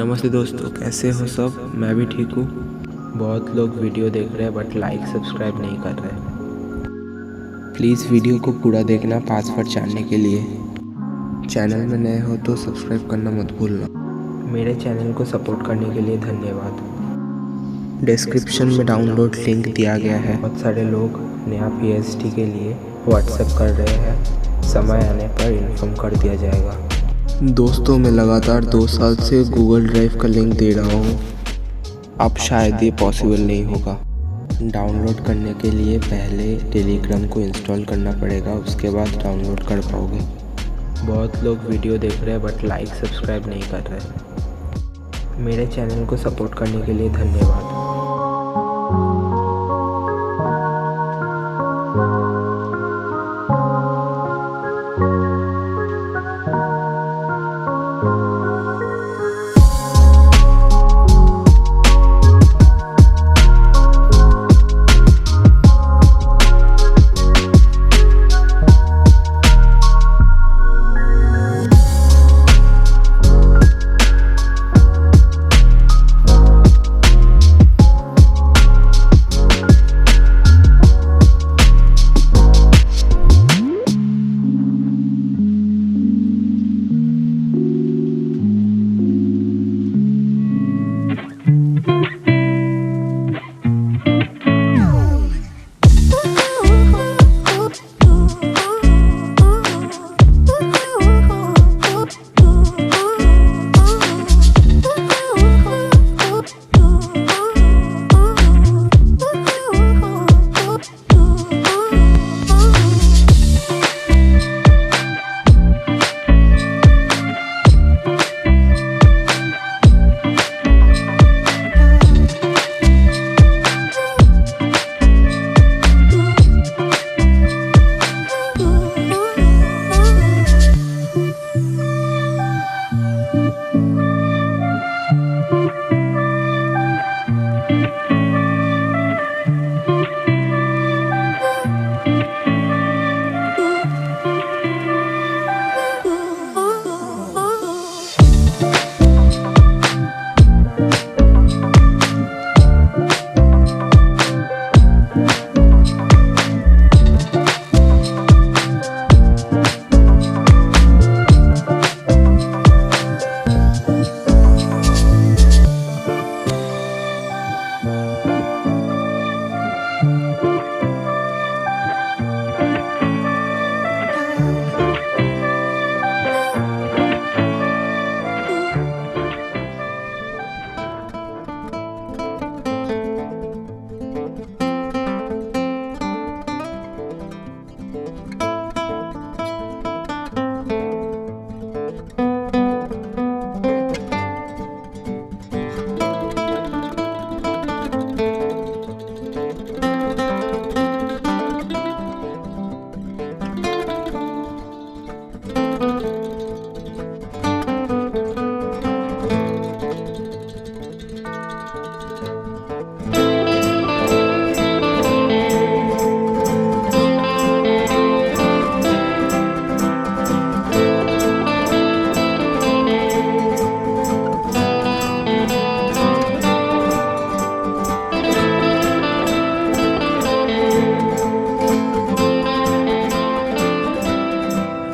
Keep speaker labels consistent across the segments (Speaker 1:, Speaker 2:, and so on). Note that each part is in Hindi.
Speaker 1: नमस्ते दोस्तों, कैसे हो सब। मैं भी ठीक हूँ। बहुत लोग वीडियो देख रहे हैं बट लाइक सब्सक्राइब नहीं कर रहे। प्लीज़ वीडियो को पूरा देखना पासवर्ड जानने के लिए। चैनल में नए हो तो सब्सक्राइब करना मत भूलना। मेरे चैनल को सपोर्ट करने के लिए धन्यवाद। डिस्क्रिप्शन में डाउनलोड लिंक दिया गया है। बहुत सारे लोग नया PhD के लिए व्हाट्सएप कर रहे हैं। समय आने पर इन्फॉर्म कर दिया जाएगा। दोस्तों, मैं लगातार 2 साल से गूगल ड्राइव का लिंक दे रहा हूँ। अब शायद ये पॉसिबल नहीं होगा। डाउनलोड करने के लिए पहले टेलीग्राम को इंस्टॉल करना पड़ेगा, उसके बाद डाउनलोड कर पाओगे। बहुत लोग वीडियो देख रहे हैं बट लाइक सब्सक्राइब नहीं कर रहे। मेरे चैनल को सपोर्ट करने के लिए धन्यवाद।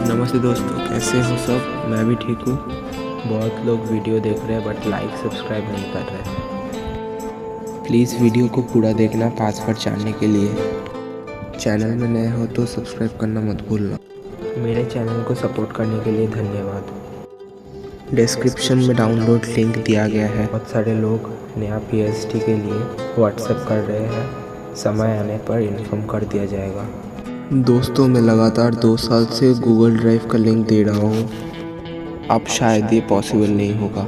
Speaker 1: नमस्ते दोस्तों, कैसे हो सब। मैं भी ठीक हूँ। बहुत लोग वीडियो देख रहे हैं बट लाइक सब्सक्राइब नहीं कर रहे। प्लीज़ वीडियो को पूरा देखना पासवर्ड जानने के लिए। चैनल में नए हो तो सब्सक्राइब करना मत भूलना। मेरे चैनल को सपोर्ट करने के लिए धन्यवाद। डिस्क्रिप्शन में डाउनलोड लिंक दिया गया है। बहुत सारे लोग नया PhD के लिए व्हाट्सएप कर रहे हैं। समय आने पर इन्फॉर्म कर दिया जाएगा। दोस्तों, मैं लगातार 2 साल से गूगल ड्राइव का लिंक दे रहा हूँ। अब शायद ये पॉसिबल नहीं होगा।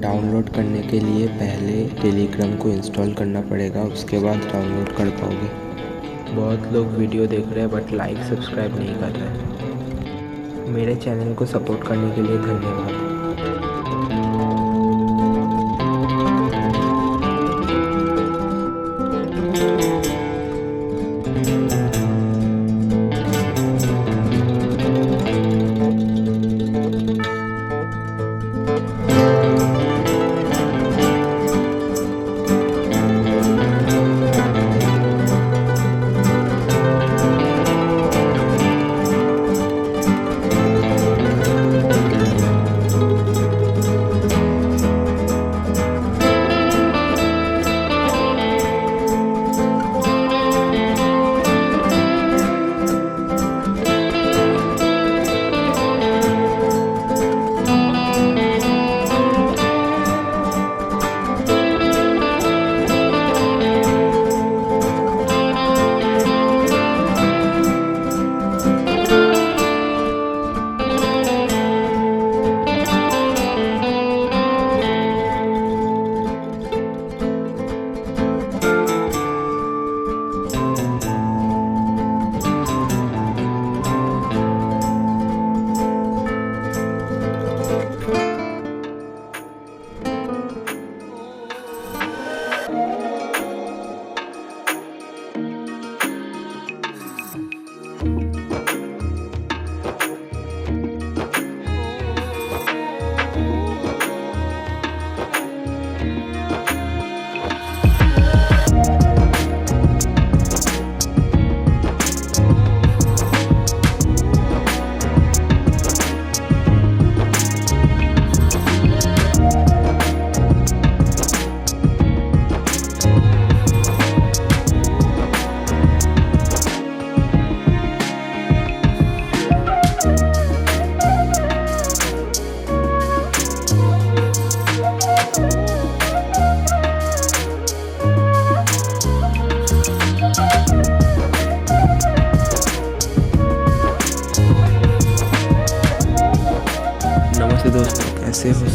Speaker 1: डाउनलोड करने के लिए पहले टेलीग्राम को इंस्टॉल करना पड़ेगा, उसके बाद डाउनलोड कर पाओगे। बहुत लोग वीडियो देख रहे हैं बट लाइक सब्सक्राइब नहीं कर रहे। मेरे चैनल को सपोर्ट करने के लिए धन्यवाद।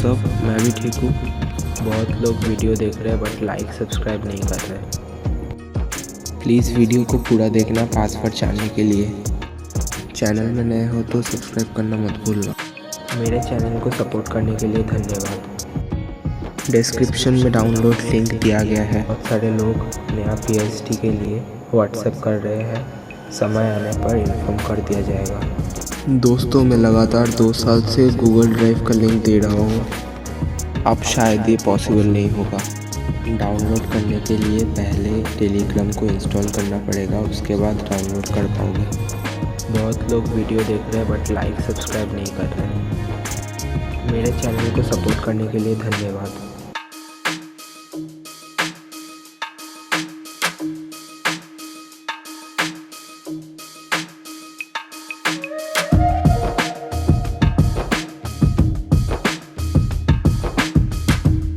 Speaker 1: सब? मैं भी ठीक हूँ। बहुत लोग वीडियो देख रहे हैं बट लाइक सब्सक्राइब नहीं कर रहे। प्लीज़ वीडियो को पूरा देखना पासवर्ड जानने के लिए। चैनल में नए हो तो सब्सक्राइब करना मत भूलना। मेरे चैनल को सपोर्ट करने के लिए धन्यवाद। डिस्क्रिप्शन में डाउनलोड लिंक दिया गया है। बहुत सारे लोग नया PhD के लिए व्हाट्सएप कर रहे हैं। समय आने पर इन्फॉर्म कर दिया जाएगा। दोस्तों, मैं लगातार 2 साल से गूगल ड्राइव का लिंक दे रहा हूँ। अब शायद ये पॉसिबल नहीं होगा। डाउनलोड करने के लिए पहले टेलीग्राम को इंस्टॉल करना पड़ेगा, उसके बाद डाउनलोड कर पाओगे। बहुत लोग वीडियो देख रहे हैं बट लाइक सब्सक्राइब नहीं कर रहे। मेरे चैनल को सपोर्ट करने के लिए धन्यवाद।